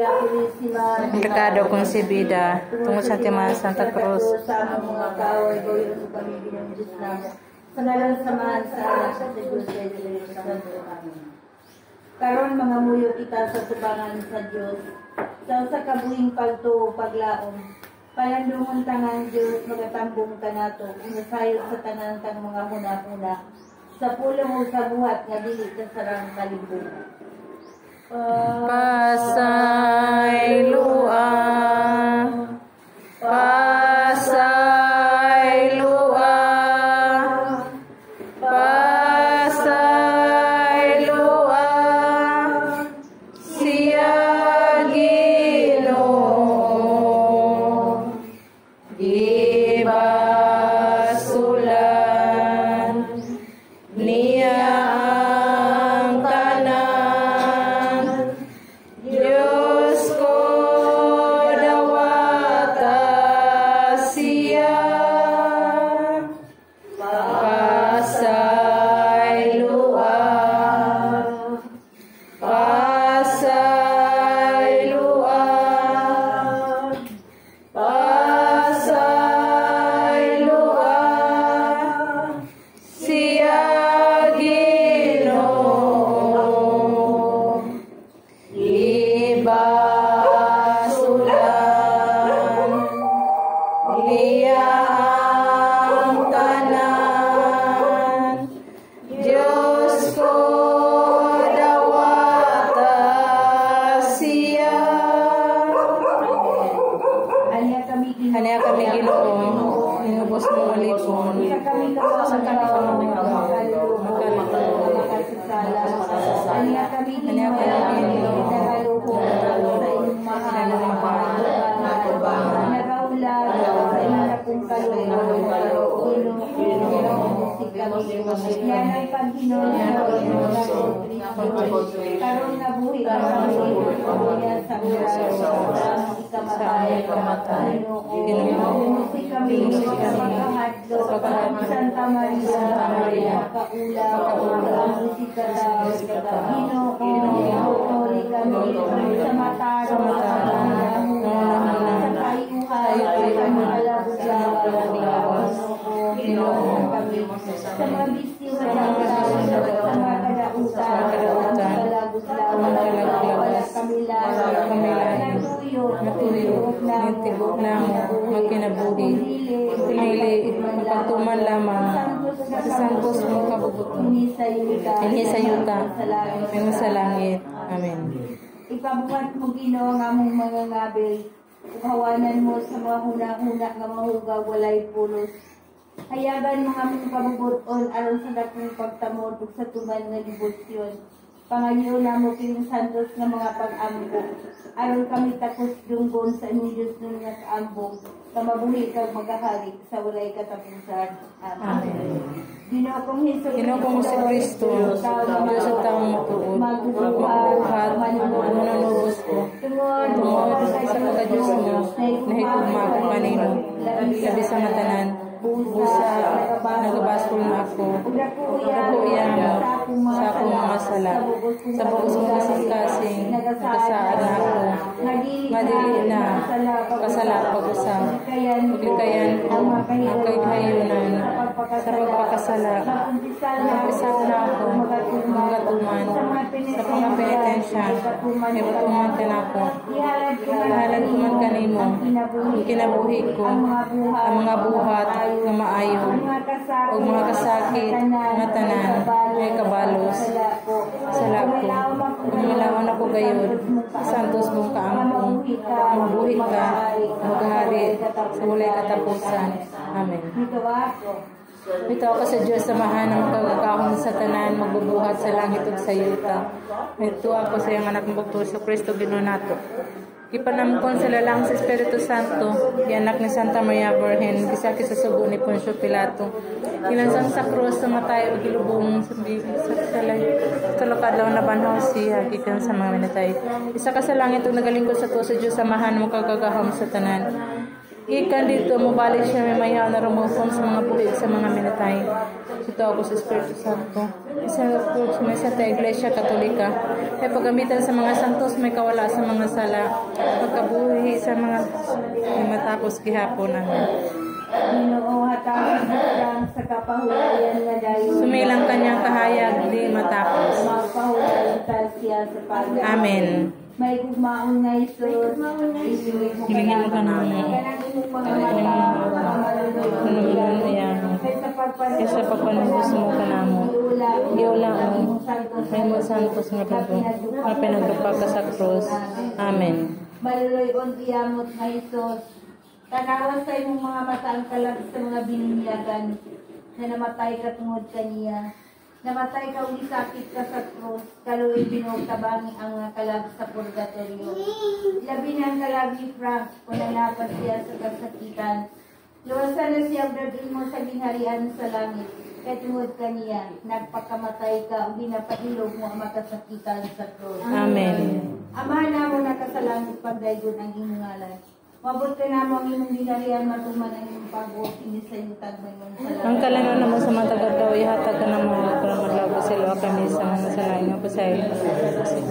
Ang pekado kong si Bida, tungkol sa Timang Santa Cruz. Sa among mga kaaway, gawin sa pamilya ng Diyos namin. Sa ngalan samahan sa anak sa Diyos, sa Santo. Amen. Karon mga muyo kita sa tubangan sa Diyos. Sa kabuhing pagtuo, paglaom. Palandungon tangan Diyos, magatambong ka nato. Inasayod sa tanan tang mga huna-huna. Sa pulong o sa buhat nga dili ka sarang kalibog. Pasaylua, pasaylua, pasaylua, siya Ginoo, gibasulan niya ang tanan. Diyos ko dawata siya, pasaylua, pasaylua, pasaylua, siya Ginoo, ibasulan niya ang tanan. Diyos ko dawata siya. Hanya kami Ginoo, inubos mo malipon. Sa kami Hanya kami nagaluho sa inyong mahal na tubangan. Nagaulag sa inyong kong kaluluwa. Yan ang Panginoon na karon na buhi ka sa mga sa ikamatay. Pinusi kami sa pagkahadlo Santa Maria, Makaula, Musikata, Ginoo, kami sa mata, sa kayuhay, sa mga bisiw na sa mga kadautan, natuyo, nitibok na magkinabuhi, pinili, magpatuman lamang, sa santos mong kabubuto, inisayuta, ngayon sa langit. Amen. Ipabuhat mo Ginoo ang among mga ngabil, ukawanan mo sa mga huna-huna nga mahugaw walay pulos. Hayagan mo among kabubuton aron sa dakong pagtamod ug sa tuman nga debosyon. Pangayo na mo kining santos nga mga pag-ambo. Aron kami takos dunggon sa inyong Diyos nun nga kaambong. Kamabuhi kag magahari sa walay katapusan. Amen. Ginoo kong Kristo, Diyos sa taong matuod, magbubuhat, manunubos ko, tungod sa pagka-Diyos mo, nahigugma ko kanino, sabi sa matanan, busa, nagabasol na ako, nakuya mo sa akong mga sala, sa bugos mo kasing nakasaan na ako, madili na, kasala pag-usap, paglikayan ko, ang kayhayunan, sa pagpakasala, nag-isa na ako, magatuman, sa mga penitensya, may batuman ka na ako, ihalad ko man kanimo, ang kinabuhi ko, ang mga buhat, na maayo, o mga kasakit, nga tanan, may kabalos, sala ko, umilawan ako gayod, santos mong kaangkong, mabuhi ka, maghari, sa walay katapusan. Amen. Ito ako sa Diyos, samahan ng magkagakahon sa tanan, magbubuhat sa langit ug sa yuta. Ito ako sa iyang anak ng Bugtong sa Kristo, Ginoo nato. Ipanamkon sa lalang sa Espiritu Santo, anak ni Santa Maria Virgen, gisaki sa sugo ni Poncio Pilato. Ilansang sa krus, sa matay o gilubong sa lokadlaw na banhaw siya, gikan sa mga minatay. Isa ka sa langit ug nagalingkod sa to sa Diyos, samahan mo kagagahom sa tanan. Ikan dito mo balik siya may maya na rumupon sa mga pulit sa mga minatay. Ito ako sa Espiritu Santo. Isang approach may sa Iglesia Katolika. Ay paggamitan sa mga santos may kawala sa mga sala. Pagkabuhi sa mga matapos gihapon namin. Ginoo hatawon lang sa kapahulayan nga dayon. Sumilang kanyang kahayag di matapos. Magpahulayan ta siya sa pag. Amen. May gugmaon nga Isus. Hilingin mo ka namin. Kaysa pagpanubos mo ka namin. Iula mo. May mo santos nga dugo. Nga pinagdupag ka sa krus. Amen. Maluloy on iyamot nga Isus. Tanawan sa imong mga mata ang kalag sa mga bininyagan na namatay ka tungod kaniya. Namatay ka uli sakit ka sa krus, kaluoy binogtabangi ang mga kalag sa purgatorio. Labi ng kalag ni Frank, kung nanapat siya sa kasakitan. Luwasan na siya dadin mo sa ginharian sa langit. Kaya tungod kaniya, nagpakamatay ka, uli napahilog mo ang makasakitan sa krus. Amen. Amahan na mo nakasalangit pagdaygon ang imong ngalan. Mabot ka na mo ang imong ginarian matuman ang imong pag-uot hindi sa iyo tagbay mo sa Ang kalano naman sa mga taga-daw, ihatag ka na mga para maglago sila kami sa mga salain nga pasay.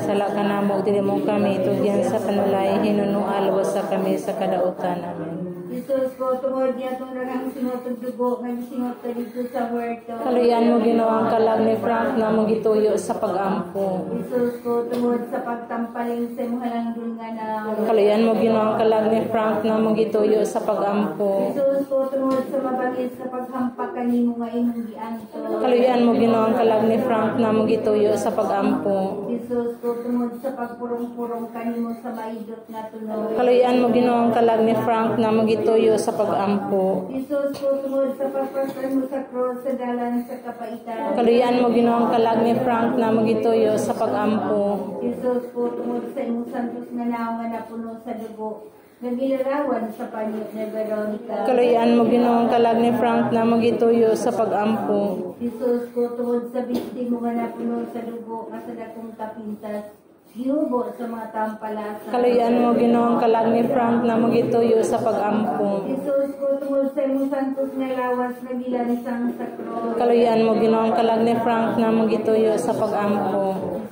Sala ka na mo, dili mo kami itugyan sa panulay, hinunual sa kami sa kadautan namin. Jesus ko, tungod niya itong rangang sinotong dugo, nagsingot ka dito sa word ko. Kaluyan mo ginawang kalag ni Frank na magituyo sa pag-ampo. Jesus ko, tungod sa pagtampaling sa imong halangdon nga na. Kaluyan mo ginawang kalag ni Frank na magituyo sa pag-ampo. Jesus ko, tungod sa mabangis na paghampak kanimo nga imong gianto. Kaluyan mo ginawang kalag ni Frank na magituyo sa pag-ampo. Jesus ko, tungod sa pagpurong-purong kanimo sa maidot na tunog. Kaluyan mo ginawang kalag ni Frank na magituyo sa pag-ampo. Jesus ko, tungod sa pagpasal mo sa cross sa dalan sa kapaitan. Kaluyan mo ginawang kalag ni Frank na magituyo sa pag-ampo. Jesus ko, tungod sa imong santos nga naong nga napuno sa dugo, nagilarawan sa panyo ni Veronica. Kaluyan mo ginawang kalag ni Frank na magituyo sa pag-ampo. Jesus ko, tungod sa bisti mo nga napuno sa dugo, nga sa dakong kapintas, gihubo sa mga tampalasa. Kaluyan mo ginawang kalag ni Frank na magituyo sa pag-ampo. Jesus ko, tungod sa imong santos nga lawas, nagilansang sa cross. Kaluyan mo ginawang kalag ni Frank na magituyo sa pag-ampo.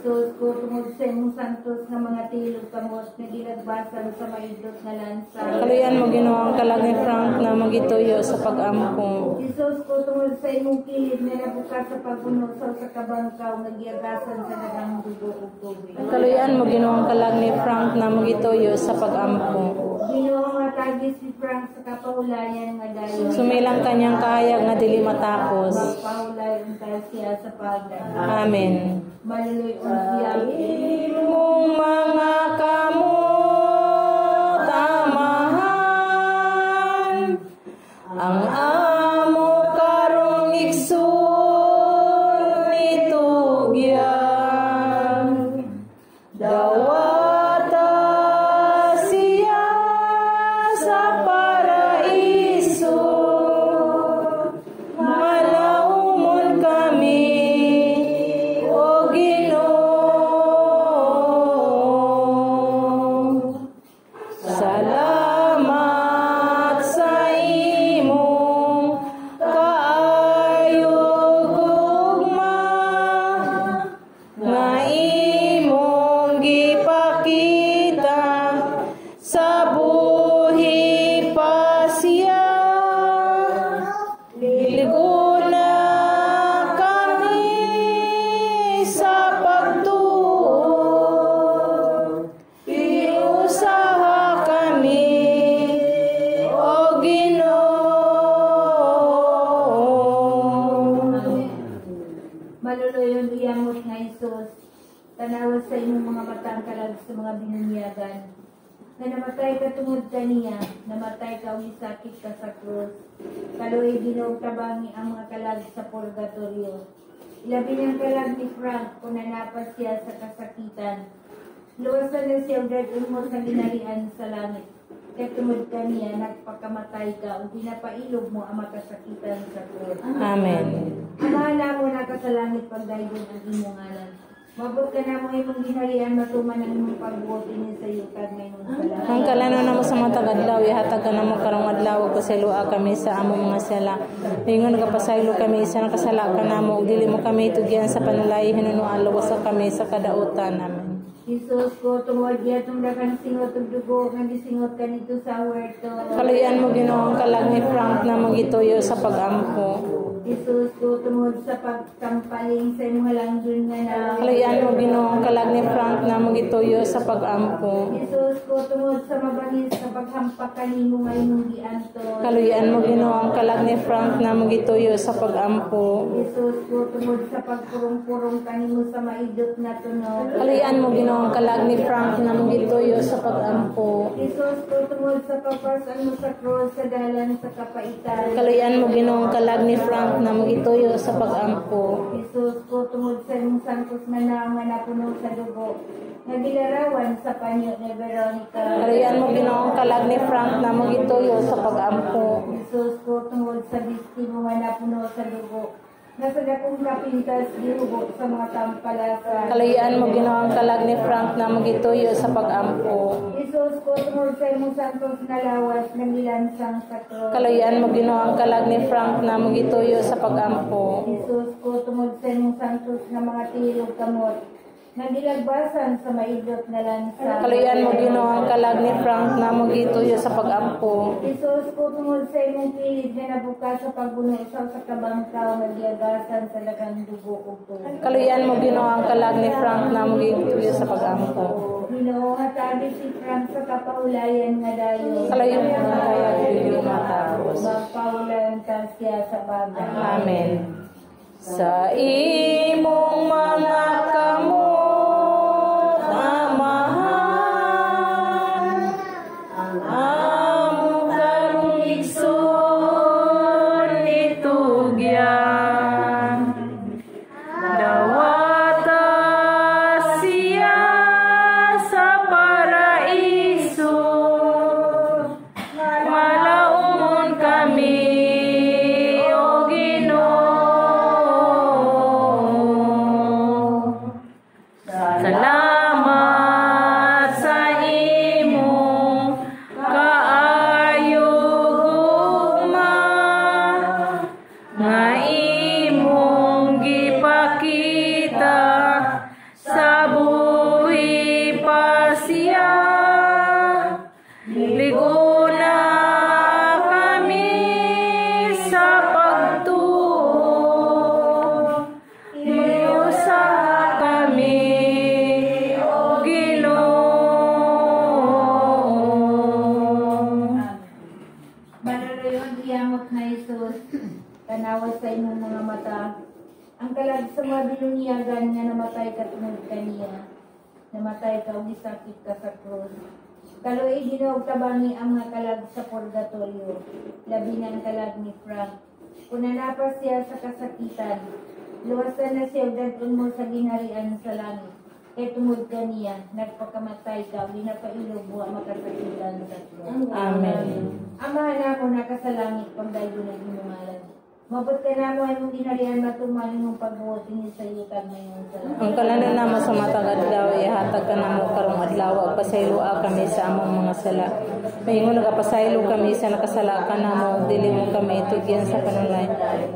Jesus ko, tungod sa imong santos nga mga tilog kamot, nagilagbasan sa maidot na lansa. Kaluyan mo ginawang kalag ni Frank na magituyo sa pag-ampo. Jesus ko, tungod sa imong kilid na nabuka sa pagbuno sa kabangkaw, nagyagasan sa nagang dugo ug tubig. Kaluyan mo ginawang kalag ni Frank na magituyo sa pag-ampo. Ginoo nga tagis si Frank sa kapahulayan nga dayon. Sumilang kanyang kahayag na dili matapos. Magpahulayan ka siya sa pagdan. Amen. Maluloy on siya. Mong mga kamot amahan, ang amo karong igsoon itugyan. Dawata siya sa paraiso, malaumon kami o Ginoo. Salamat sa imong kaayog ugma nga imong gipakita sa buhi pa siya. Ligo na kami sa pagtuo, iusaha kami o Ginoo. Maluloy on iyamot nga Isus. Tanawa sa imong mga mata ang kalag sa mga binunyagan. Na namatay ka tungod kaniya, namatay ka uli sakit ka sa krus. Kaluoy binogtabangi ang mga kalag sa purgatorio. Ilabi ng kalag ni Frank kung nanapas siya sa kasakitan. Luwasan na siya dadun mo sa ginarian sa langit. Kaya tungod kaniya, nagpakamatay ka o pinapailog mo ang makasakitan sa krus. Amen. Amahan na mo nakasalangit pagdaygon ang imong ngalan. Mabot ka na mo imong ginarian matuman ang imong pagbuot ini sa iyo kag mayroon Ang salamat. kalano na mo sa mga matag adlaw ihatag ka namo karong adlaw pasayloa kami sa among mga sala. Ingon kapasaylo kami sa nakasala ka namo ug dili mo kami tugyan sa panulay hinunuan luwas kami sa kadautan. Amen. Jesus ko tungod diya tungdakan singot ug dugo nga gisingot kanito sa huerto. Kaluyan mo Ginoo ang kalag ni Frank na magituyo sa pag-ampo. Jesus ko tungod sa pagkampaling sa imong halangdon nga na. Kaluyan mo Ginoo ang kalag ni Frank na magituyo sa pag-ampo. Jesus ko tungod sa mabangis sa paghampak kanimo nga imong gianton. Kaluyan mo Ginoo ang kalag ni Frank na magituyo sa pag-ampo. Jesus ko tungod sa pagpurong-purong kanimo sa maidot na tunog. Kaluyan mo Ginoo ang kalag ni Frank na magituyo sa pag-ampo. Jesus ko tungod sa pagpasan mo sa cross sa dalan sa kapaitan. Kaluyan mo Ginoo ang kalag ni Frank na magituyo sa pag-ampo. Jesus ko tungod sa imong santos nga naang nga napuno sa dugo. Nagilarawan sa panyo ni Veronica. Kaluyan mo Ginoo ang kalag ni Frank na magituyo sa pag-ampo. Jesus ko tungod sa bistimo nga napuno sa dugo. Nasa dakong kapintas gihubo sa mga tampalasan. Kaluyan mo Ginoo ang kalag ni Frank na magituyo sa pag-ampo. Jesus ko tungod sa imong santos nga lawas nagilansang sa cross. Kaluyan mo Ginoo ang kalag ni Frank na magituyo sa pag-ampo. Jesus ko tungod sa imong santos nga mga tilog kamot nagilagbasan sa maidot na lansa. Kaluyan mo Ginoo ang kalag ni Frank na magituyo sa pag-ampo. Jesus ko tungod sa imong kilid nga nabuka sa pagbuno sa kabangkaw nagyagasan sa daghang dugo ug tubig. Kaluyan mo Ginoo ang kalag ni Frank na magituyo sa pag-ampo. Ginoo hatabi si Frank sa kapaulayan nga dayon. Kaluyan mo nga kaya dili matapos. Magpaulayan ta siya sa bagay. Amen. Sa imong mga kamot amahan ang among karong igsoon itugyan dawata siya sa paraiso malaumon kami o Ginoo. Salamat sa imong kaayog ugma nga imong gipakita sa buhi pa siya. Ligo na kami sa pagtuo, iusaha kami o Ginoo. Manarayon iyamot na Jesus, tanawas sa imong mga mata. Ang kalag sa mga binunyagan nga namatay ka tungod kaniya. Namatay ka ug gisakit ka sa krus. Kaloy Ginoo tabangi ang mga kalag sa purgatorio. Labi ng kalag ni Frank. Kung nanapas siya sa kasakitan, luwasan na siya ug dadton mo sa ginharian sa langit. Kay tungod kaniya, nagpakamatay ka, winapailog buwa makasakitan sa krus. Amen. Amahan ako nakasalangit pagdayo na ginumalan. Mabot ka na mo ang ginarian matumaling mong pagbuot ini sa yutag ngayon sa langit. Ang kalanan namo sa matag adlaw ihatag ka namo karong adlaw ug pasayloa kami sa among mga sala. Mayingon nagapasaylo kami sa nakasala ka namo ug dili mo kami tugyan sa panulay.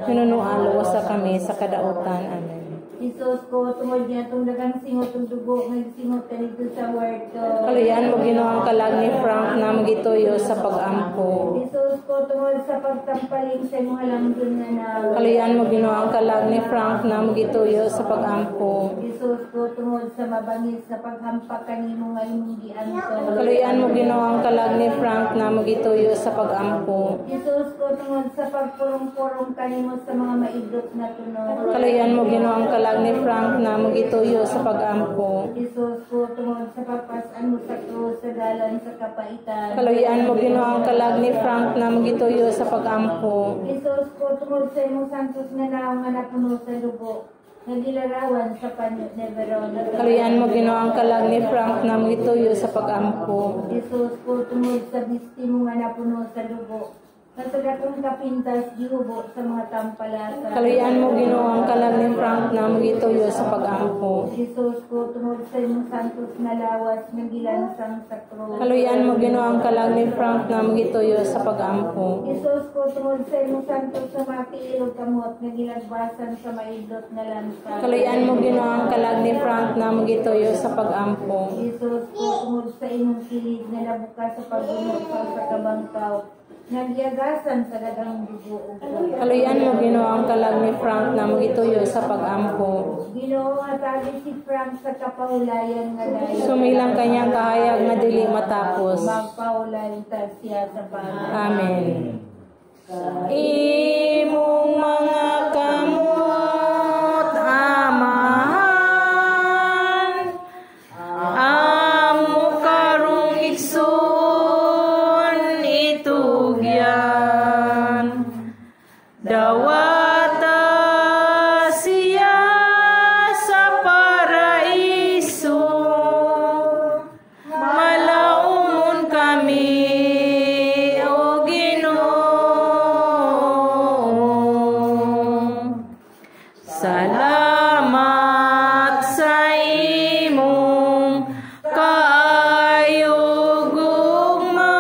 Hinunuan luwas kami sa kadautan. Amen. Jesus ko, tungod niya itong dagang singot ng dugo, nagsingot ka nito sa huerto. Kaluyan mo Ginoo ang kalag ni Frank na magituyo sa pag-ampo. Jesus ko, tungod sa pagtampaling sa imong halangdon nga na. Kaluyan mo Ginoo ang kalag ni Frank na magituyo sa pag-ampo. Jesus ko, tungod sa mabangis sa paghampak kanimo nga imong gianton. Kaluyan mo Ginoo ang kalag ni Frank na magituyo sa pag-ampo. Jesus ko, tungod sa pagpurong-purong kanimo sa mga maidot na tunog. Kaluyan mo Ginoo ang kalag ni Frank na magituyo sa pag-ampo. Jesus ko, tungod sa pagpasan mo sa krus sa dalan sa kapaitan. Kaluyan mo Ginoo ang kalag ni Frank na magituyo sa pag-ampo. Jesus ko, tungod sa imong santos nga naong nga napuno sa dugo, nagilarawan sa panyo ni Veronica. Kaluyan mo Ginoo ang kalag ni Frank na magituyo sa pag-ampo. Jesus ko, tungod sa bistimo nga napuno sa dugo, Kasagat kong kapintas, gihubo sa mga tampalasa. Kaluyan mo Ginoo ang kalag ni Frank na magituyo sa pag-ampo. Jesus ko, tungod sa imong santos na lawas, nagilansang sa krus. Kaluyan mo Ginoo ang kalag ni Frank na magituyo sa pag-ampo. Jesus ko, tungod sa imong santos na makiilog kamot, nagilagbasan sa maidot na lansa. Kaluyan mo Ginoo ang kalag ni Frank na magituyo sa pag-ampo. Jesus ko, tungod sa imong kilid na nabukas sa pagbunok sa kabangkaw, nagyagasan sa dagang dugo ug tuyo. Kaluyan mo Ginoo ang kalag ni Frank na magituyo sa pag-ampo. Ginoo atagi si Frank sa kapahulayan nga dayon. Sumilang kanyang kahayag na dili matapos. Magpahulayan ta siya sa Panginoon. Amen. Imong mga kamot amahan, amo karong igsoon itugyan, dawata siya sa paraiso, malaumon kami o Ginoo. Salamat sa imong kaayog ugma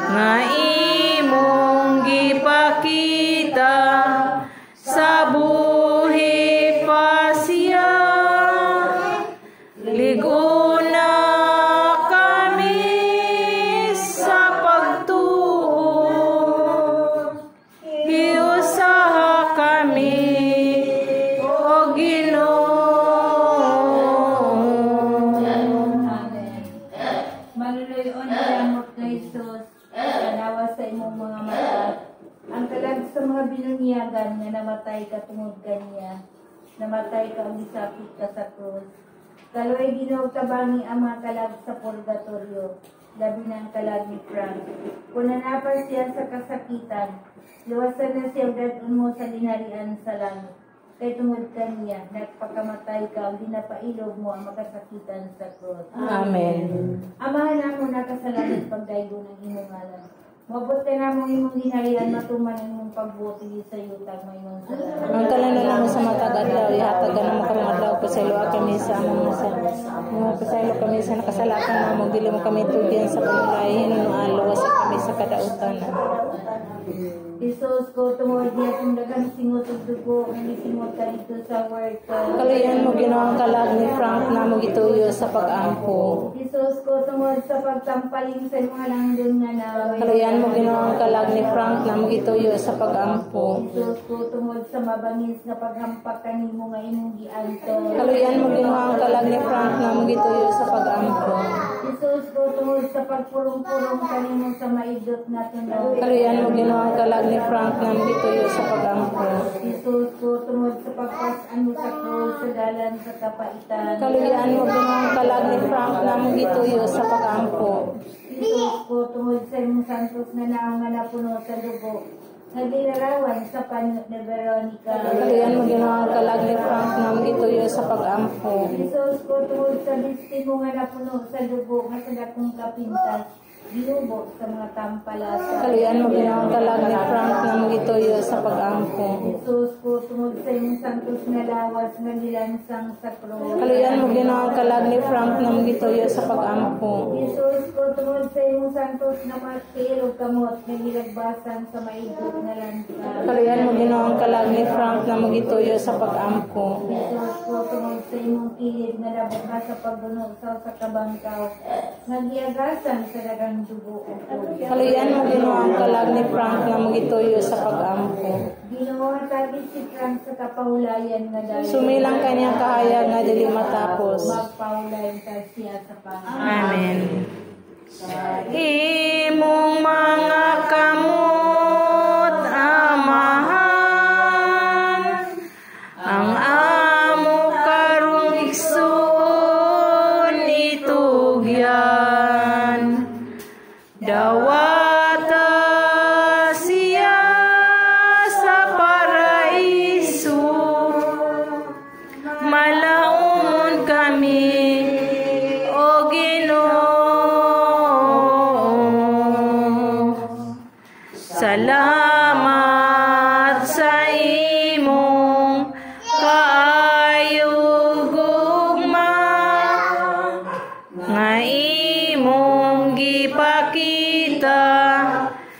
nga imong gipakita sa buhi pa siya. Liguna kami sa pagtuo, giusaha kami o Ginoo. Amen. Maluloyon nilamot na Jesus, kanawa sa imong mga mata. Ang kalag sa mga binunyagan nga namatay ka tungod kaniya, namatay ka ang gisapit ka sa krus. Kaloy Ginoo tabangi ang mga kalag sa purgatorio, labi ng kalag ni Frank. Kung nanapas siya sa kasakitan, luwasan na siya dadun mo sa linarian sa langit. Kay tungod kaniya, nagpakamatay ka, ang ginapailog mo ang makasakitan sa krus. Amen. Amahan na mo nakasalanit pagdaigo ng imong ngalan. Mabot ka na mong imong ginarian, matuman ang imong pagbuti sa yutag mo imong salamat. Ang kalano mo sa matagadlaw, ihatagan na mo kami madlaw ko sa luwa kami sa among sa mga pasaylo kami sa nakasalatan na mo, dili mo kami tugyan sa paglahin, aluwa sa kami sa kadautan. Jesus ko, tungod niya kung dagang singot ug dugo, nanisingot ka dito sa word ko. Kaluyan mo Ginoo ang kalag ni Frank na magituyo sa pag-ampo. Jesus ko, tungod sa pagtampaling sa mga langdon nga nawe. Kaluyan mo Ginoo ang kalag ni Frank na magituyo sa pag-ampo. Jesus ko, tungod sa mabangis na paghampak kanimo nga imong gianto. Kaluyan mo Ginoo ang kalag ni Frank na magituyo sa pag-ampo. Jesus ko, tungod sa pagpurong-purong kanimo sa maidot na tunaw. Kaluyan mo Ginoo ang kalag ni Frank na magituyo sa pag-ampo. Jesus ko, tungod sa pagpasan mo sa krus sa dalan sa kapaitan. Kaluyan mo Ginoo ang kalag ni Frank na magituyo sa pag-ampo. Jesus ko, tungod sa imong santos na naangan na puno sa dugo, nagilarawan sa panyo ni Veronica. Kaluyan mo Ginoo ang kalag ni Frank na magituyo sa pag-ampo. Jesus ko, tungod sa bistimo nga na puno sa dugo, nga sa dakong kapintas, ginubo sa mga tampalasa. Kaluyan mo Ginoo ang kalag ni Frank na magituyo sa pag-ampo. Jesus ko, tungod sa imong santos na lawas, nga nilansang sa krus. Kaluyan mo Ginoo ang kalag ni Frank na magituyo sa pag-ampo. Jesus ko, tungod sa imong santos na makiilog kamot, nga nilagbasan sa maidot na lansa. Kaluyan mo Ginoo ang kalag ni Frank na magituyo sa pag-ampo. Jesus ko, tungod sa imong kilid nga nabukas sa pagbunog sa kabangkaw, nagyagasan sa dagang dugo ug tuyo. Kaluyan mo Ginoo ang kalag ni Frank na magituyo sa pag-ampo. Ginoo hatagid si Frank sa kapahulayan nga dayon. Sumilang kanyang kahayag nga dili matapos. Magpahulayan ta siya sa Panginoon. Amen. Imong mga kamot amahan, ang amo karong igsoon itugyan, dawata siya sa paraiso, malaumon kami o Ginoo. imong gipakita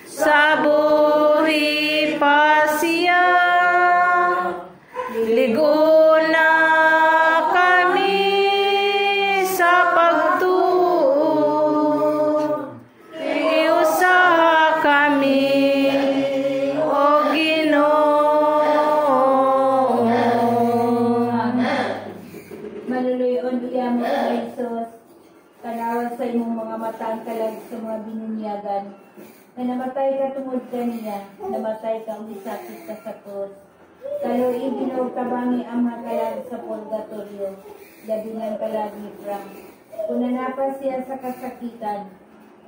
sa buhi pa siya. Ligo na kami sa pagtuo, iusaha kami o Ginoo. Manuloyon iya mo sa Jesus, kanawa sa imong mga matang kalag sa mga binunyagan, na namatay ka tungod kaniya, namatay ka umisakit ka sa krus. Kaluin ginawtabangi ang mga kalag sa purgatorio, labingan kalag ni Frank. Kung nanapa siya sa kasakitan,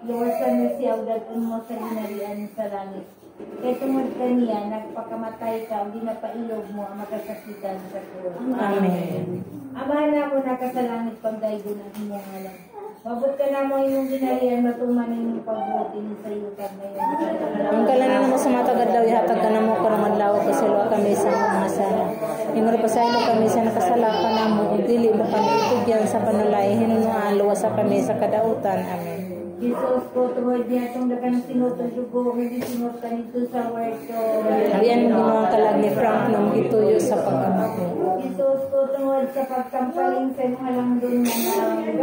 luwasan na siya udaton mo sa ginarian sa langit. Kaya tungod kaniya, nagpakamatay ka, o ginapailog mo ang makasakitan sa krus. Amen. Amahan na mo nakasalangit pagdaygon ang imong alam. Mabot ka na mo imong ginarian, matuman imong pagbuti ni sa iyo kag ngayon. Ang kalanan mo sa matagad daw, ihatag ka na mo karamang lawak kasi luwa kami sa mga sala. Ingon pa sa ino kami sa nakasala ka na mo, dili mo kami itugyan sa panulay, hinunuan, luwas sa kami sa kadautan. Amen. Jesus ko, tungod niya itong dagang sinutong dugo, hindi sinut ka nito sa word ko. Halian mo ginawa kalag ni Frank nang gituyo sa pagkamako. Jesus ko, tungod sa pagkampaling sa imong halangdon na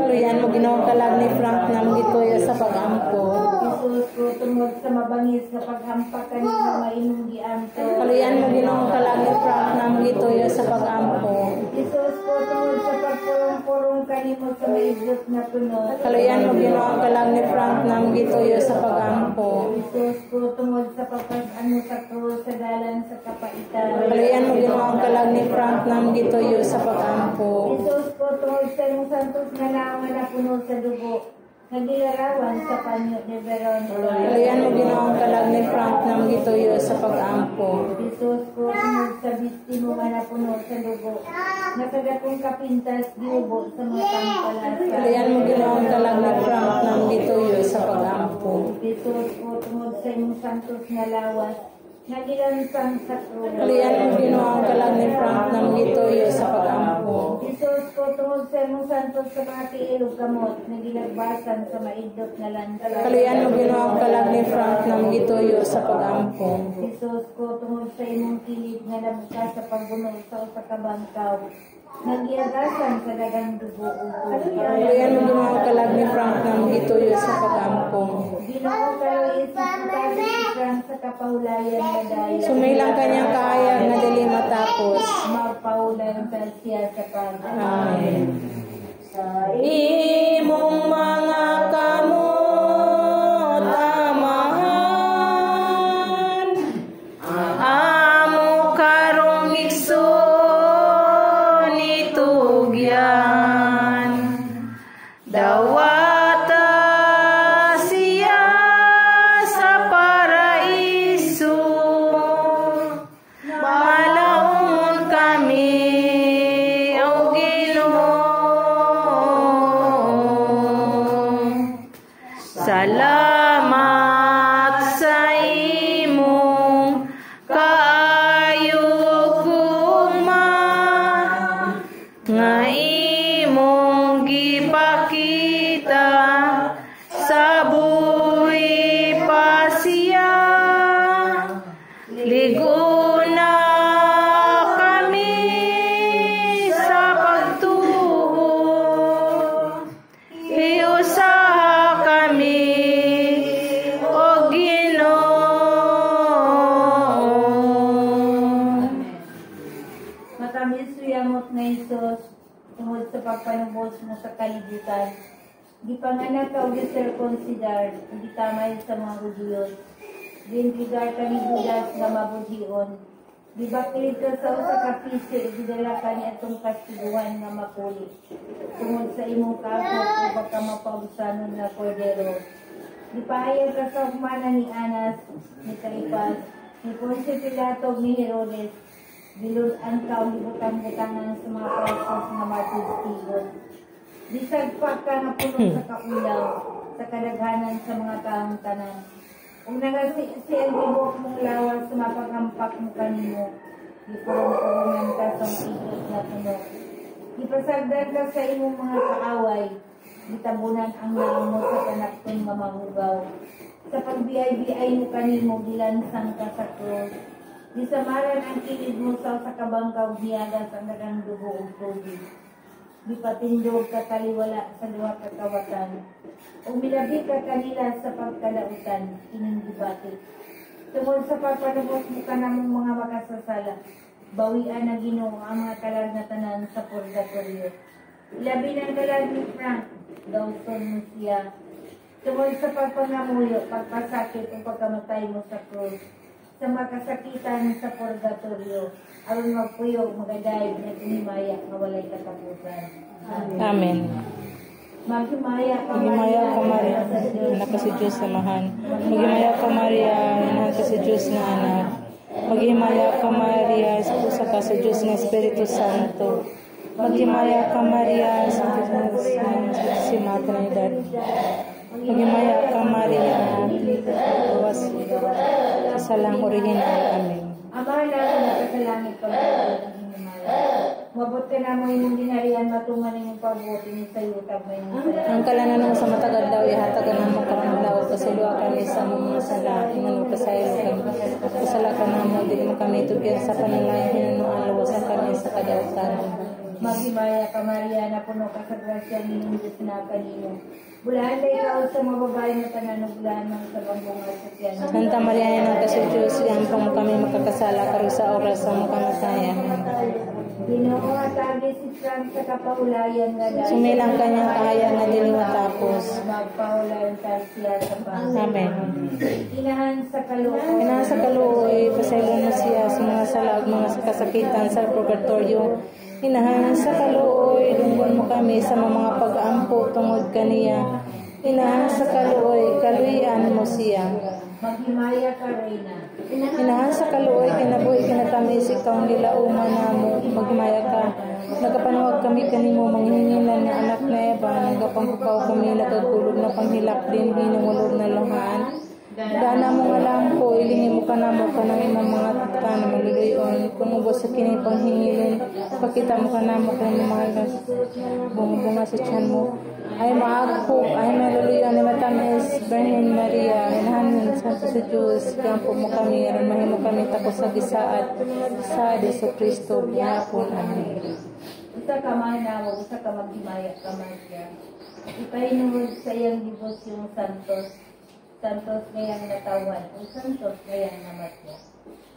Halian mo ginawa kalag ni Frank nang gituyo sa pag-ampo. Jesus ko, tungod sa mabangis sa paghampak kanino mainong gianto. Halian mo ginawa kalag ni Frank nang gituyo sa pag-ampo. Jesus ko, tungod sa pagpurong-purong kanimo sa maibot na tunod. Halian mo ginawa kalag ni Frank nang gituyo sa pag-ampo. Jesus ko, tungod sa pagpag-ano sa krus sa dalan sa kapaitan. Halian mo ginawa kalag ni Frank nang gituyo sa pag-ampo. Jesus ko, tungod sa imong santos nga naman na puno sa dugo, nagilarawan sa panyo ni Veronica. Halian mo ginawa kalag ni Frank nang gituyo sa pag-ampo. Jesus ko, tungod sa bistimo nga na puno sa dugo, nakagatong kapintas giubo sa mga tampalasa. Halian mo ginawa kalag ni Frank nang gituyo sa pag-ampo. Jesus ko, tungod sa imong santos nga lawas, nagilansang sa krus. Halian mo ginawa kalag ni Frank nang gituyo sa pag-ampo. Jesus ko, tungod sa imong santos sa mga tiilog kamot, nagilagbasan sa maidot na lansa. Halian mo ginawa kalag ni Frank nang gituyo sa pag-ampo. Jesus ko, tungod sa imong kilid nga nabuka sa pagbunog sa usa ka bangkaw, nagyagasan sa dagang dugo ug Halian mo ginawa kalag ni Frank nang gituyo sa pag-ampo. Ginoo kayo isang sa kapahulayan na dayon. Sumilang kanyang kahayag na dili matapos. Magpahulayan sa siya sa pag. Amen. Imong mga kamot amahan, amo karong igsoon itugyan, dawata siya sa paraiso, malaon kami o Ginoo. Salamat sa imong kaayog ugma, nga imong gipakita sa buhi pa siya. Ligo na kami sa pagtuo, iusaha kami o Ginoo. Matamis suyamot na Isos, tungod sa pagpanubos mo sa kalibutan. Gipanganak ka o gi-circumcidar, gitamay sa mga Hudiyos. Gintigar ka ni Judas nga mabudhion. Gibaklit ka sa usa ka pisi, gidala ka ni atong kastiguan nga mapulit. Tungod sa imong kaagod, ubag ka mapausanon nga kordero. Gipahayag ka sa humana ni Anas, ni Caipas, ni Ponce Pilato, ni Herodes. Bilunan ka o gibutang-butangan sa mga presos nga matutibot. Bisagpak ka nga puno sa kaulaw, sa kadaghanan sa mga taong tanan. Kung nagasiel gibok mong lawas sa mapaghampak mo kanimo, gipurong-purungan ka sa ibot na puno. Ipasagdan ka sa imong mga kaaway, gitabunan ang namo sa kanakton nga mahugaw. Sa pagbiay-biay mo kanimo gilansang ka sa krus. Disamaran ang kilid mo sa kabangkaw niyaga sa dagang dugo ug tubig. Gipatindog ka taliwala sa duha ka kawatan. Umilabi ka kanila sa pagkalautan, kining gibatik. Tungod sa pagpanubos mo ka namong mga makasasala, bawian na Ginoo ang mga kalag na tanan sa purgatorio. Ilabi ng kalag ni Frank, Dawson mo siya. Tungod sa pagpangamuyo, pagpasakit o pagkamatay mo sa krus, sa makasakitan sa purgatorio, aron magpuyo, magadayag na tinimaya na walay katapusan. Amen. Maghimaya ka Maria, anak ka si Diyos samahan. Maghimaya ka Maria, anak ka si Diyos na anak. Maghimaya ka Maria, esposa ka sa Diyos na Espiritu Santo. Maghimaya ka Maria, sa Santísima Trinidad. Maghimaya ka Maria, gawas sa salang original. Amen. Ama namin na sa langit, pagkakas ng himaya. Mabuti na mo yung dinarian matungan ng pagbuti ni sa yutag may ang kalanan mo sa matagad daw, ihatagan ng makaranglaw, kasalua kami sa mga sala, inano kasaylo kami, kasala ka na mo, di mo kami tugyan sa panalay, hinunuan, lawasan kami sa kadautan. Maghimaya ka Maria, na puno ka sa grasya ng Diyos na kanino. Bulaan na ikaw sa mga babae na tananuglan ng sabambunga sa tiyan. Santa Maria, anak ka si Diyos, yampang mo kami makakasala, karoon sa oras sa mga kamatayan. Ginoo at agi si Frank sa kapahulayan nga dahil Sumilang kanyang kahayag na dili matapos. magpahulayan ka siya sa Panginoon. Amen. Inahan sa kaloob. Inahan sa kaluoy, pasaylan mo siya sa mga salag, mga kasakitan sa purgatorio. Inahan sa kaluoy, lunggon mo kami sa mga pag-aampo tungod kaniya. Inahan sa kaluoy, kaluyan mo siya. Maghimaya ka, Reyna. Inahan sa kaluoy, kinabuhi kinatamis, ikaw ang nilauman na mo, maghimaya ka. Nagapanawag kami kanimo, manghingilan na anak na Eva, nagapangkukaw kami, nagagulog na panghilak din, hinungulog na luhaan. Dana mo nga lang po, ilingin mo ka na mo ka ng imang mga tata na maluluyon. Kung ubos sa kining panghingilin, pakita mo ka na mo kung mga bunga sa tiyan mo. Ay maagpo, ay maluluyon ni Matamis, Birhen Maria, inahanin Santo sa Diyos, kampo mo kami, aron mahimo kami tapos sa gisaat sa Yesu Kristo, pinapon. Amen. Isa ka mahinawa, isa ka maghimaya ka, Maria. Ipahinungod sa iyang devosyong Santos. Santos ngayang natawan, o Santos ngayang namatya.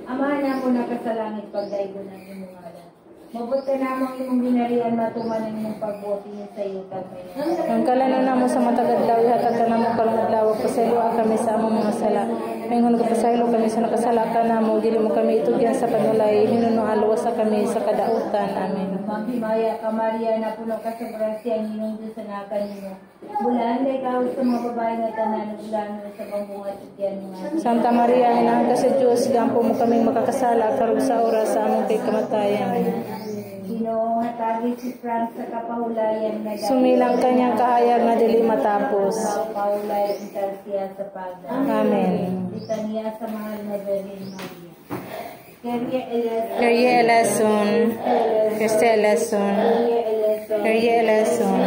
Amahan na mo nakasalangit pagdaigo ng imong ngalan. Mabuti namang imong ginarian matuman ng imong pagbuti niya sa iyo kami. Ang kalanan na mo sa matagad daw, ihatag ka na mo karong adlaw, pasaylo kami sa among mga sala. Ngayon kapasaylo kami sa nakasala ka na mo, dili mo kami itugyan sa panulay, hinunuan luwasa kami sa kadautan. Amen. Maghimaya ka Maria, na puno ka sa grasya, ang inyong Diyos na kanino. Bulaan na ikaw sa mga babae na tanan, bulaan mo sa pambunga at tiyan mo. Santa Maria, inahan ka sa Diyos, gampo mo kaming makakasala, karoon sa oras sa among kay kamatayan. Ginoo hatagi si Frank sa kapahulayan na Sumilang kanyang kahayag na dili matapos. Pahulayan ka siya sa pagdaan. Amen. Litania sa mahal na Virgin Maria. Kyrie eleison, Christe eleison, Kyrie eleison,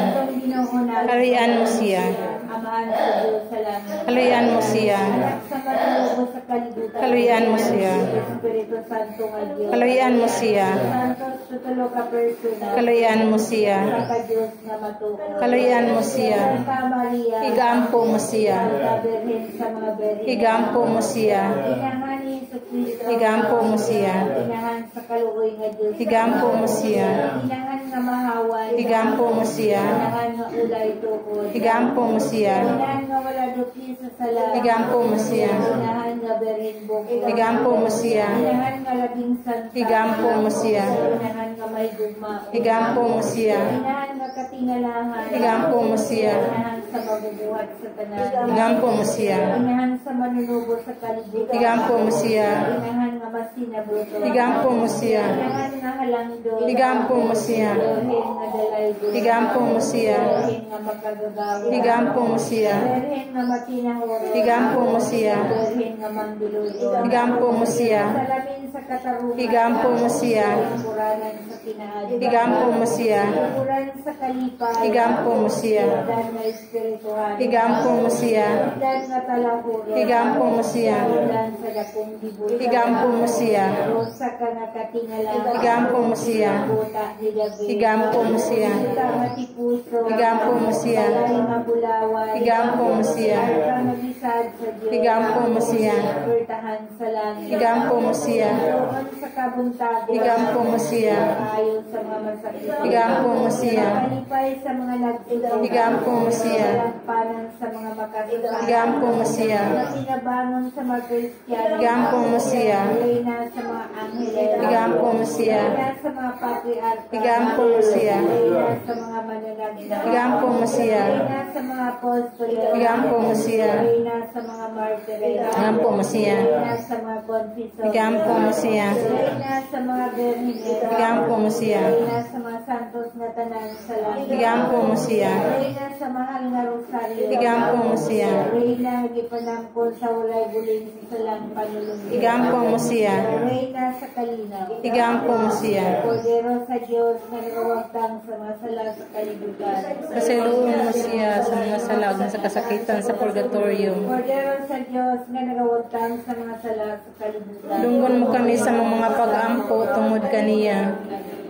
karian mo siya, Amahan sa Diyos sa langit. kalian mo siya, Sa matulog sa kalibutan. kalian mo siya, Espiritu Santo nga Diyos. kalian mo siya, Santos tutulo ka persona. kalian mo siya, Sa Diyos na matuon. kalian mo siya, Santa Maria. igampo mo siya, Santa Virgen sa mga Virgen. igampo mo siya, Inahan ni Jesucristo. igampo mo siya, Inahan sa kaluoy nga Diyos. igampo mo siya, Inahan nga mahawan. igampo mo siya, Inahan nga ulay tukod. igampo mo siya, Inahan nga wala duti sa sala. igampo mo siya, Inahan nga berin bukod. igampo mo siya, Inahan nga labing santa. igampo mo siya, Inahan nga may gugma. igampo mo siya, Inahan nga katingalahan. igampo mo siya, Inahan sa mabubuhat sa tanan. Igampo mo siya. Inahan sa manunubo sa kalibutan. Igampo mo siya. Inahan nga masinabuto. Igampo mo siya. Inahan nga halangdo. Igampo mo siya. Berhen nga dalaydo. Igampo mo siya. Berhen nga makagagawa. Igampo mo siya. Berhen nga matinahoro. Igampo mo siya. Berhen nga manduluto. Igampo mo siya. Salamin sa katarungan. Igampo mo siya. Puranan sa kinaadyo. Igampo mo siya. Puran sa kalipay. Igampo mo siya. Dan nga espirituhan. Igampo mo siya. Dan nga talahuro. Igampo mo siya. Dan sa dakong dibutan. Igampo mo siya. Rosa ka nga katingala. Igampo mo siya. Buta di gabi. Igampo mo siya. Ita nga tipuso. Igampo mo siya. Talay nga bulaway. Igampo mo siya. Arka nga bisad sa Diyos. Igampo mo siya. Bertahan sa langit. Igampo mo siya. Tuon sa kabuntago. Igampo mo siya. Ayon sa mga masakit. Igampo mo siya. Kalipay sa mga nagtulog. Igampo mo siya. Panan sa mga makasasama. Igampo mo siya. Sinabangon sa mga Kristiyano. Igampo mo siya. Reyna sa mga anghel. Igampo mo siya. Reyna sa mga patriarka. Igampo mo siya. Reyna sa mga mananagna. Igampo mo siya. Reyna sa mga apostolo. Igampo mo siya. Reyna sa mga martyrs. Igampo mo siya. Reyna sa mga confessors. Igampo mo siya. Reyna sa mga berhines. Igampo mo siya. Reyna sa mga santos na tanan sa langit. Igampo mo siya. Reyna sa mahal nga rosaryo. Igampo mo siya. Reyna gipanangkon sa walay buling sa lang panulong. Igampo mo siya. Reyna sa kalinaw. Igampo mo siya. Kordero sa Diyos na nagawagtang sa mga sala sa kalibutan. Kasaluon mo siya sa mga salag sa kasakitan sa purgatorio. Kordero sa Diyos na nagawagtang sa mga sala sa kalibutan. Dunggon mo kami sa mga pag-ampo tungod kaniya.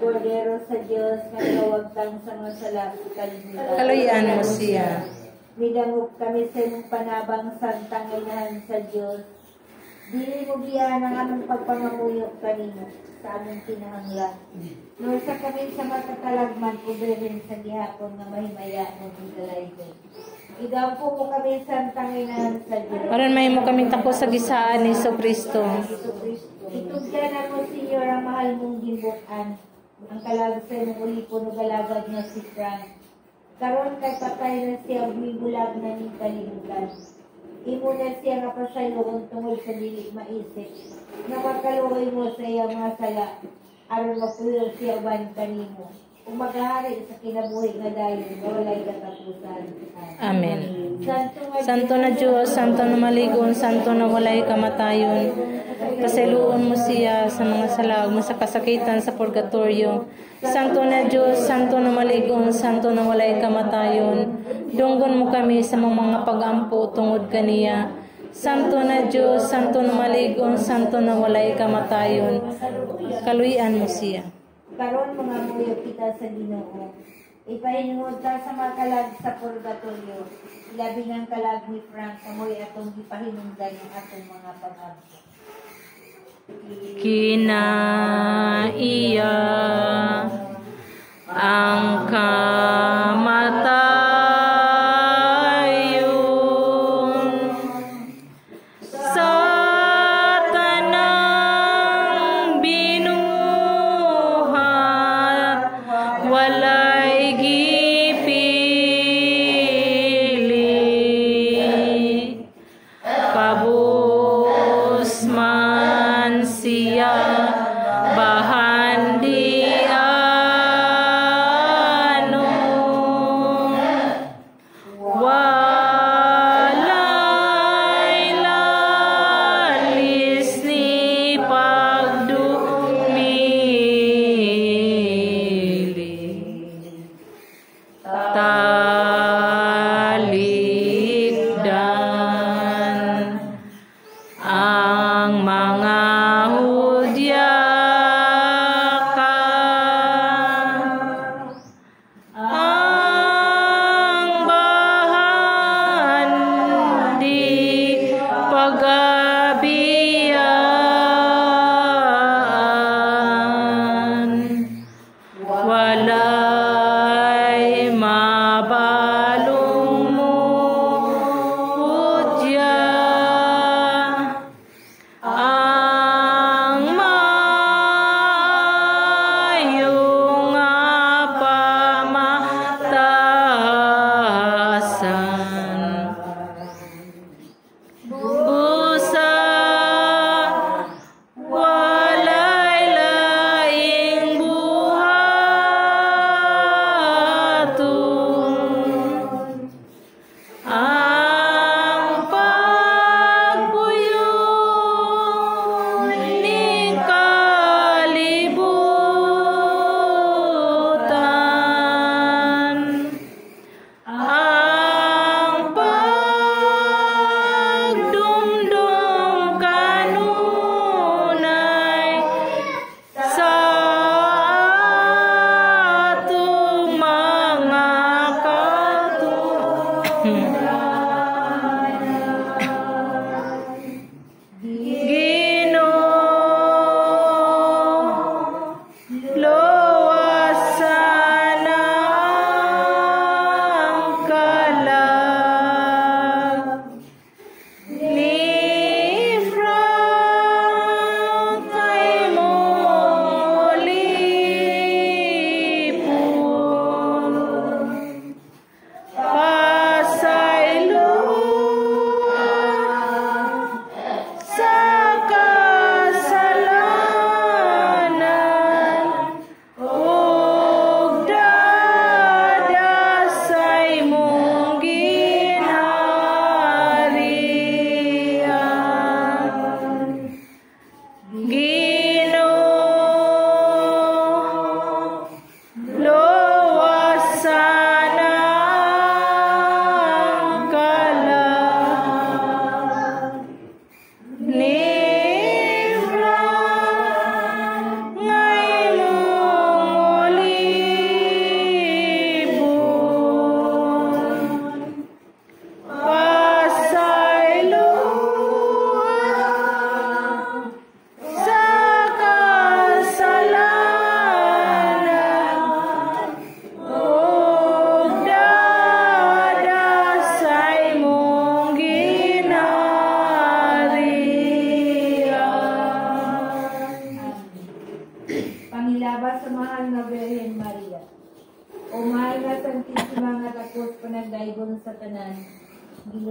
Kordero sa Diyos na nagawagtang sa mga sala sa kalibutan. Kaluyan mo siya. Midangog kami sa imong panabang santang inahan sa Diyos. Dili mo biyan ang among pagpangamuyo kanino sa among kinahanglan. Lord, sa kami sa matatalagman, uberin sa gihapon nga mahimaya mo ng dalaydo. Igampo mo kami santang inahan sa Diyos. Aron may mo kaming tako sa gisaan ni Kristo. Itugyan na mo, Senyor, ang mahal mong gimbukan. Ang kalagsan ng ulipon o galagad niya si Frank. Karon kay patay na siya bulag na ning kalibutan. Imo na siya nga pasayloon tungod sa dili maisip. Nga makaluoy mo sa iya mga sala aron mapuyo siya uban kanimo. Kung maghari sa kinabuhi nga dayon nga walay katapusan. Amen. Santo na Diyos, santo na maligon, santo na walay kamatayon. Pasiluon mo siya sa mga salag mo sa kasakitan sa purgatorio. Santo na Diyos, santo na maligon, santo na walay kamatayon. Dunggon mo kami sa mga pag-ampo tungod kaniya. Santo na Diyos, santo na maligon, santo na walay kamatayon. Kaluyan mo siya. Karon mga muyo kita sa Ginoo. Ipahinungod ta sa mga kalag sa purgatorio. Labi ng kalag ni Frank amoy atong gipahinungdan ang atong mga pag-abot. Kinaiya ang kamatayon sa tanang binuhat, walay gipili. Kabus man siya, bahan di ano,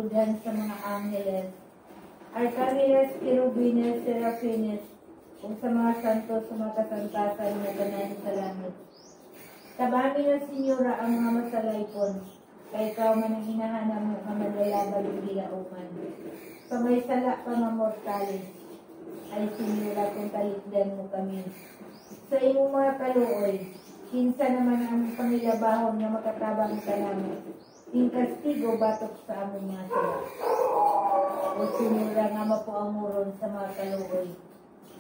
dudhan sa mga angeles, arkangeles, kerubines, serafines, kung sa mga santos sa mga kasantasan na tanan sa langit. Tabangin na Senyora ang mga masalaypon, kay ikaw man ang hinahanap mo ka manlalabag yung gilauman. Sa may sala pa mga mortales, ay Senyora kung talikdan mo kami. Sa imong mga kaluoy, kinsa naman ang pangilabahon na makatabang ka namin. Yung kastigo batok sa among mga sala. O Senyora nga mapuamuron sa mga kaluoy.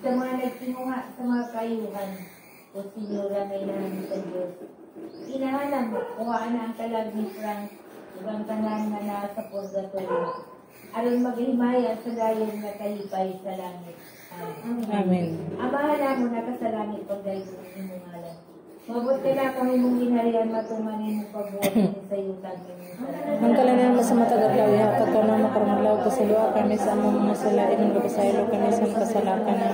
Sa mga nagtinunga sa mga kayuhan, o Senyora may nahan sa Diyos. Inahanap mo, kuhaan na ang kalag ni Frank, ang tanan na nasa purgatorio. Aron maghimaya sa dayon na kalipay sa langit. Amen. Amahan mo na ka sa langit pagdahil mo imong ngalan. Mabot ka na kami mong ginharian matunganin mo pagbuhat sa yutag kami sa langit. Ang kalanan mo sa matagatlaw, ihatag ka na makarmalaw ko sa luwa kami sa among masala, ibang kapasaylo kami sa kasalakan na.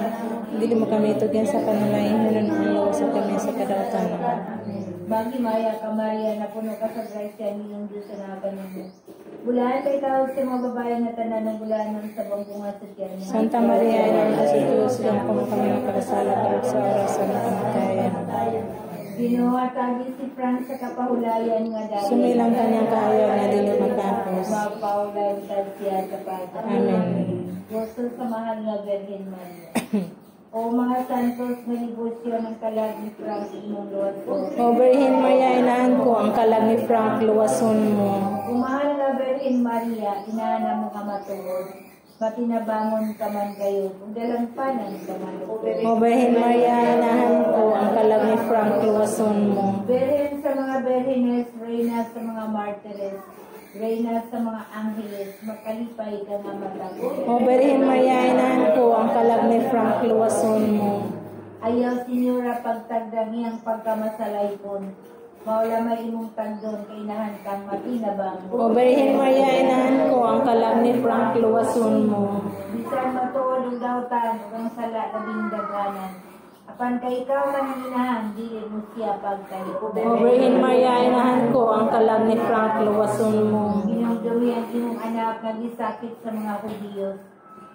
Hindi mo kami itugyan sa panulayin, hunan ang lawa sa kami sa kadautan. Bagi Maya ka Maria, na puno ka sa grasya niyong Diyos na nakanin mo. Bulaan kay tawag sa mga babae na tanan ng bulaan ng sabang bunga sa tiyan niya. Santa Maria, ina ng sa Diyos, lang kami nakakasala karot sa oras sa kamatayan. Binuhatagi si Frank sa kapahulayan nga dahil. Sumilang kanyang kahayaw na dili magkapos. Mapahulayan sa siya sa pagka. Amen. Gusto sa mahal na Virgin Maria. O mga santos na negosyo ng kalag ni Frank imong luwas ko. O Birhen Maria, inahan ko ang kalag ni Frank, luwason mo. O mahal na Virgin Maria, inaana mo ka matuod. Matinabangon ka man kayo, kung dalampanan ka man. O Birhen Maria, inahan ko ang kalag ni Frank, luwason mo. Birhen sa mga Birhenes, Reyna sa mga Martires, Reyna sa mga Angeles, makalipay ka nga matagod. O Birhen Maria, inahan ko ang kalag ni Frank, luwason mo. Ayaw Senyora pagtagdang iyang pagkamasalaypon. Maula may imong tagdon, kainahan kang matinabang. O Birhen Maria, inahan ko ang kalag ni Frank, luwason mo. Bisan matuod ang dautan, ang sala na bindaganan. Apan kay ikaw man inahan, dili mo siya pagkaliko. O Birhen Maria, inahan ko ang kalag ni Frank, luwason mo. Ginugdumi ang imong anak na gisakit sa mga Hudiyos.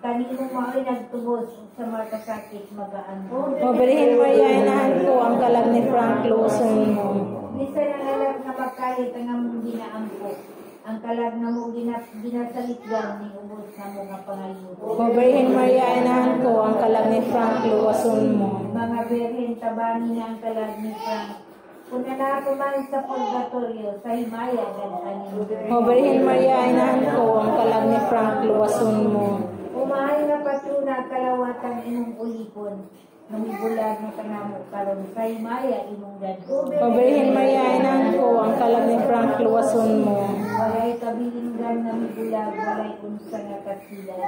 Kanino mo ay nagtubos sa mga kasakit magaan. O Birhen Maria, inahan ko ang kalag ni Frank, luwason mo. Bisan ang anak na magkalit ang among ginaampo. Ang kalag na mo ginasalitgan ni ubos na mo nga pangayuto. O Birhen Maria, inahan ko ang kalag ni Frank, luwason mo. Mga berhen, tabani na ang kalag ni Frank. Kung na man sa purgatorio, sa himaya, gananin. O Birhen Maria, inahan ko ang kalag ni Frank, luwason mo. Umahay na patruna kalawatan imong ulipon. Mamibulag na kanamo karon sa himaya imong dadto. O Birhen Maria, inahan ko ang kalag ni Frank, luwason mo. Walay kabilinggan na mibulag, walay unsa nga kasilan.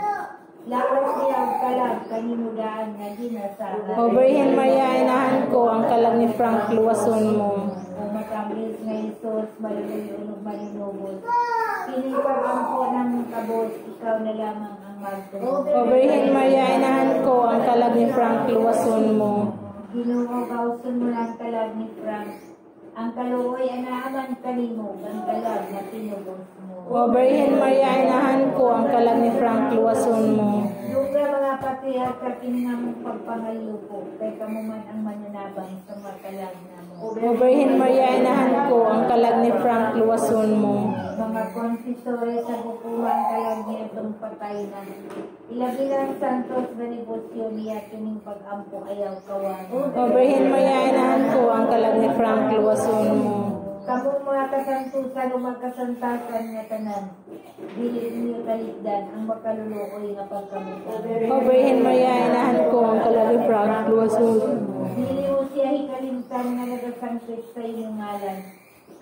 Lakas niya ang kalag kanimudaan nga ginasahan. O Birhen Maria, inahan ko ang kalag ni Frank, luwason mo. O matambis nga Isos, malulunog malinubos. Kini pag-ampo ng kabos, ikaw na lamang ang magtulog. O Birhen Maria, inahan ko ang kalag ni Frank, luwason mo. Ginoo, kauson mo lang kalag ni Frank. Ang kaluoy anaaman kanimo, ang kalag na tinubos mo. O Birhen Maria, inahan ko ang kalag ni Frank, luwason mo. Duga mga patriarch ka kiningamong pagpangayupo, kay kamuman ang mananabang sa mga kalag na mo. O Birhen Maria, inahan ko ang kalag ni Frank, luwason mo. Mga konsisore sa bukuhan kalag niya itong patay na. Ilabi lang santos na negosyo niya kining pag-ampo ayaw kawan. O Birhen Maria, inahan ko ang kalag ni Frank, luwason mo. Kamong mga kasantusan o magkasantasan nga tanan, dili niyo talikdan ang makaluluoy nga pagkamutan. O Birhen Maria, inahan ko ang kalag ni Frank, luwason mo. Dili mo siya hikalimtan nga nagasangkit sa inyong ngalan.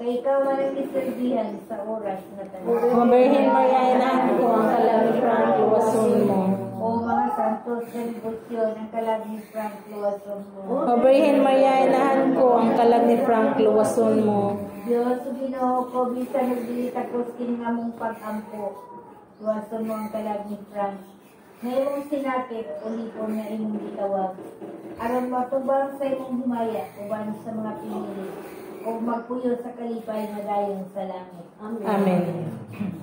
Kay ikaw man ang iserbihan sa oras na tanan. O Birhen Maria, inahan ko ang kalag ni Frank, luwason mo. O mga santos na debosyon, ang kalag ni Frank luwason mo. O Birhen Maria, inahan ko ang kalag ni Frank, luwason mo. Diyos, Ginoo ko, bisan nagdilita ko kinamong pag-ampo. Luwason mo ang kalag ni Frank. Ngayong sinakit, ulipon na imong gitawag. Aron matubang sa imong himaya, uban sa mga pinili. O magpuyo sa kalipay na dayon sa langit. Amen.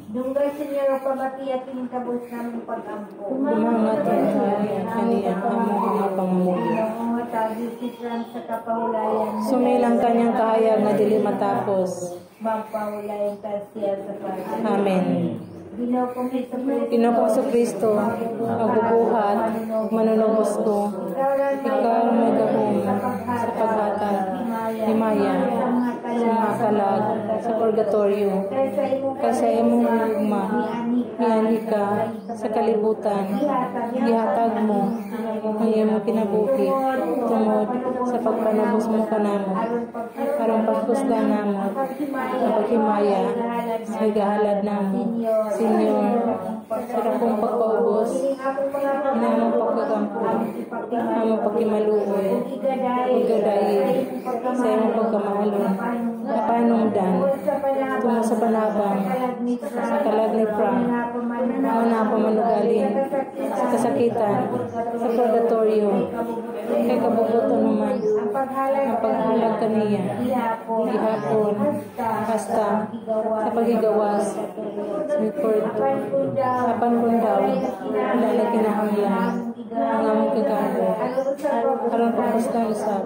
Dungga Senyor pamati at kabos namin pag-ampo. Umangat ang kaniya amo mga pangamuhi. Mga tagi sisran sa kapahulayan. Sumilang kanyang kahayag na dili matapos. Magpahulayan ka siya sa pagkakas. Amen. Ginoo Ginoong Kristo, magbubuhat, manunubos ko. Ikaw may gahong sa paghatag, himaya, sa mga kalag, sa purgatorio. Kasi imong hugma, miani ka sa kalibutan, ihatag mo ang iyong kinabuhi tungod sa pagpanubos mo kanamo. Karong pagkusla namo, ang paghimaya, sa gahalad namo. Senyor, sa akong pagpaubos, inamang pagkakampo, among pagkimaluoy, ugadayi, sa iyong pagkamahalon, napanungdan, tungo sa panabang, sa kalag ni Frank, mga pamanugalin, sa kasakitan, sa purgatorio, kay kabubuton naman, ang paghalag kaniya, ihapon, hasta, sa pagigawas, sa apan kung daw, lalaki kinahanglan, ang among kagago, aron pagpastan usab,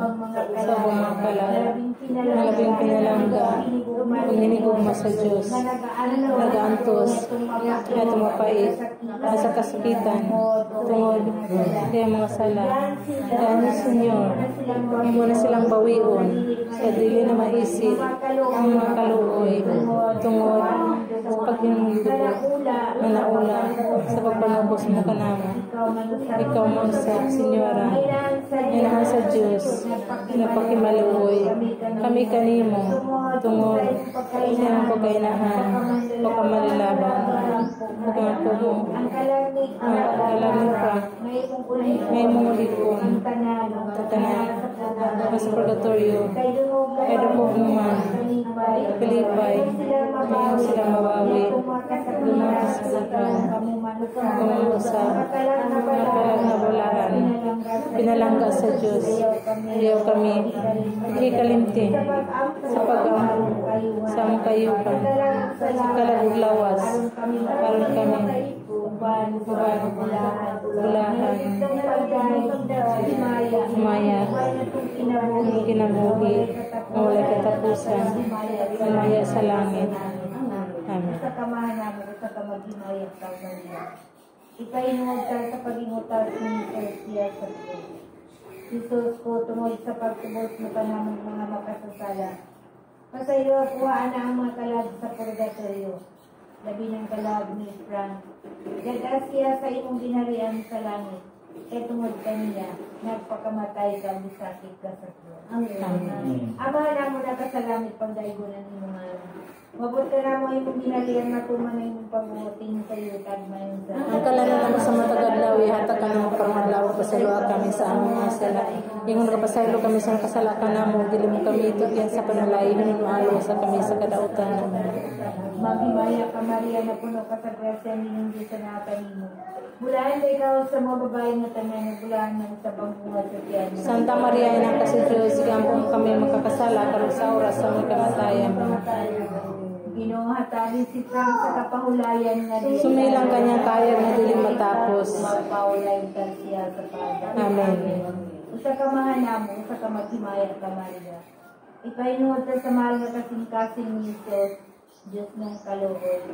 sa mga kalag, ang labing pinalangga, kung hinigugma sa Diyos, nagaantos, at tumapait, sa kasakitan, tungod, kaya mga sala, kaya Senyor, imo na silang bawion, sa dili na maisip, ang mga kaluoy, tungod, sa paghinungdugot, na naula, sa pagpanubos mo kanamo. Ikaw man sa Senyora, inahan sa Diyos, na pakimaluoy, kami kanimo, tungod, sa iyong pagkainahan, pagkamalilaban, pagkakumo, ang kalag ni Frank, may mga ulikon, tatanan, mas purgatorio, kay dupog naman, pilipay, ngayon sila mabawi, lumakas sa ikaw, kumusa, nakalag na bularan, pinalangga sa Diyos, diyaw kami, hikalimti, sa pag-ampo, sa among kayupan, sa kalagog lawas, karon kami, bulahan, himaya, kinabuhi, mawala katapusan, himaya sa langit. Amen. Sa kamahan namin, sa kamaghimayat ka Maria. Ipainuod ka sa pagingutas ni Siya sa Diyos. Jesus ko, tungod sa pagtubos mo ka namin mga makasasala. Masayro, kuhaan na ang mga kalag sa purgatorio. Labi ng kalag ni Frank. Gagas siya sa imong ginarian sa langit. Kaya tungod ka niya, nagpakamatay ka, bisakit ka sa Diyos. Amen. Amahan na mo na ka sa langit pagdaigunan ni mga mabuti na mo yung ginalian na tuman na yung pagbuting sa iyo tagmayon sa ang kalala naman sa matagadlaw, ihatag ka ng parmadlaw, pasalua kami sa among mga sala. Ingon ka pasaylo kami sa kasalakan namo, dili mo kami itugyan sa panalay, hinunualo sa kami sa kadautan naman. Maghimaya ka Maria na puno ka sa grasya ninyong Diyos na kanimo. Bulahan ka ikaw sa mga babae na tanan, bulahan ng sa pangbuhat sa tiyan. Santa Maria, ina ka sa Diyos, igampong kami makakasala, karong sa oras sa mga kamatayan. Ginoo hatagin si Frank sa kapahulayan nga di. Sumilang kanyang kayag na dili matapos. Magpaulayan ka siya sa pagkakas. Amen. Usa ka mahanamo, usa ka maghimaya ka Maria. Ipainuod ka sa mahal na kasing-kasing ni Jesus, Diyos ng kaluoy.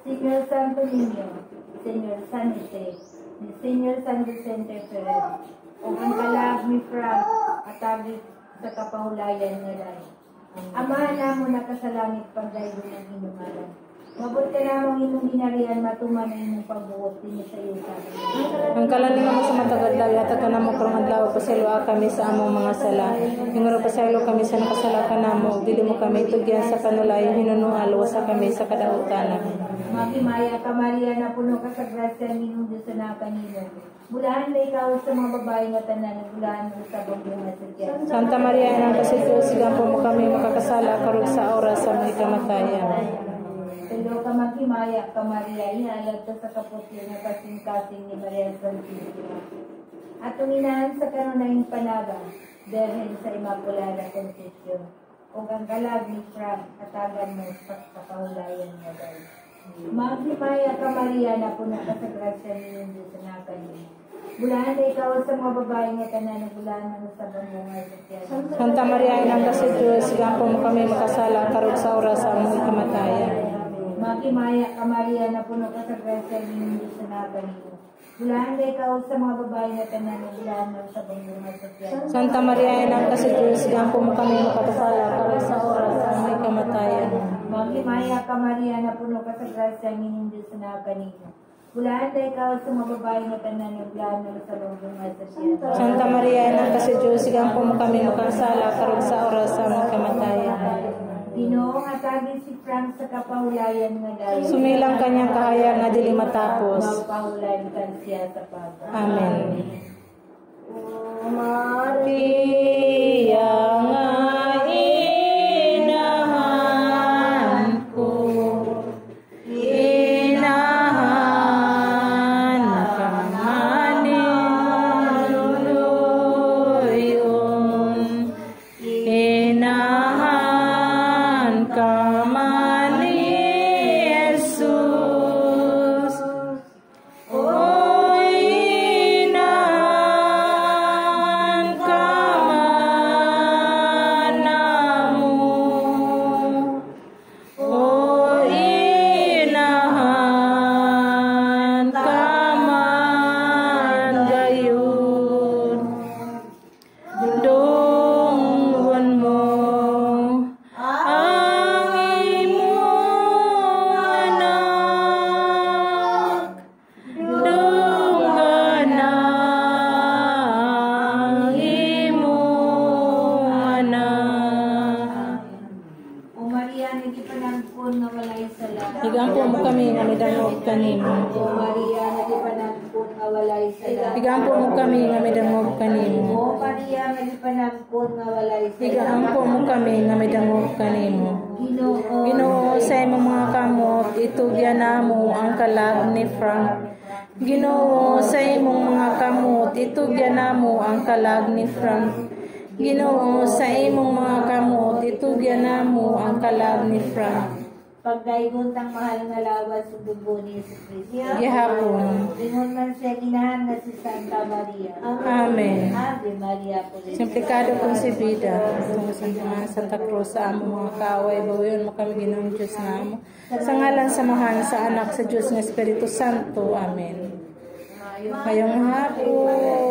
Señor Santo Niño, Señor San Jose, Señor San Vicente Ferrer, o ang kalag ni Frank atagit sa kapahulayan nga dahil. Amahan na mo na kasalangit pagdaygo ng inumalan. Mabot ka na mong imong ginarian, matuman na imong pagbuot din sa iyo sa akin. Ang kalalim naman sa matagadlaw, yata ka na mo karong adlaw, pasaylo kami sa among mga sala. Inguro pasaylo kami sa nakasalakan namo, dili mo kami tugyan sa panulay, hinunual, wasa kami sa kadautan. Maghimaya ka Maria na puno ka sa grasya ninyong Diyos na kanino. Bulahan na ikaw sa mga babae nga tanan, bulahan mo sa pagbuhat sa tiyan. Santa Maria, ina ka sa Diyos, gampo mo kami makakasala, karong sa oras sa mga kamatayan. Tulo ka maghimaya ka Maria, ihalad ka sa kaputyo na kasing-kasing ni Maria Santísima. At uminahan sa kanunayang panaga, Berhen sa Immaculada Concepcion. O ang kalag ni Frank, katagan mo sa kapahulayan mo dahil. Maghimaya ka Maria na puno ka sa grasya ng Diyos na kanina. Bulahan na ikaw sa mga babae nga tanan na bulahan mo sa bangunga sa tiyan. Santa Maria, Ina ng Diyos, gapo mo kami makasala, karug sa oras sa among kamatayan. Maghimaya ka Maria na puno ka sa grasya ng Diyos na kanina. Bulahan na ikaw sa mga babae nga tanan na bulahan mo sa bangunga sa tiyan. Santa Maria, Ina ng Diyos, gapo mo kami makasala, karug sa oras sa among kamatayan. Maghimaya ka Maria na puno ka sa grasya ng Diyos na kanina. Bulahan na ikaw sa mga babae nga tanan na bulahan mo sa bangunga sa tiyan. Santa Maria, Ina ng Diyos, gapo mo kami makasala, karug sa oras sa among kamatayan. Ginoong atagin si Frank sa kapahulayan nga dayon. Sumilang kanyang kahayag nga dili matapos. Mapahulayan kan siya sa pag. Amen. Maria nga inahan ko, inahan ka manin luluyon, inahan ka man ni Jesus. O inahan ka man namo, o inahan ka man gayon. Dunggan mo ang imong anak, dunggan ang imong anak. O Maria, nagipanagpon nga walay sala. Higampo mo kami nga midangog kanimo. O Maria, nagipanagpon nga walay sala. Higampo mo kami nga midangog kanimo. O Maria, nagipanagpon nga walay sala. Higampo mo kami nga midangog kanimo. Ginoo, Ginoo, sa imong mga kamot, itugyan namo ang kalag ni Frank. Ginoo, sa imong mga kamot, itugyan namo ang kalag ni Frank. Ginoo, sa imong mga kamot, itugyan namo ang kalag ni Frank. pagdaigon tang mahal nga lawas sa dugo ni Jesucristo. Gihapon. Ingon man siya ginahan na si Santa Maria. Amen. Ave Maria Purísima. Simplikado konsibida, tungo sa mga Santa Cruz sa amo mga kaaway, bawion mo kami Ginoong Diyos na amo. Sa ngalan sa mahal sa anak sa Diyos ng Espiritu Santo. Amen. Ngayong hapon.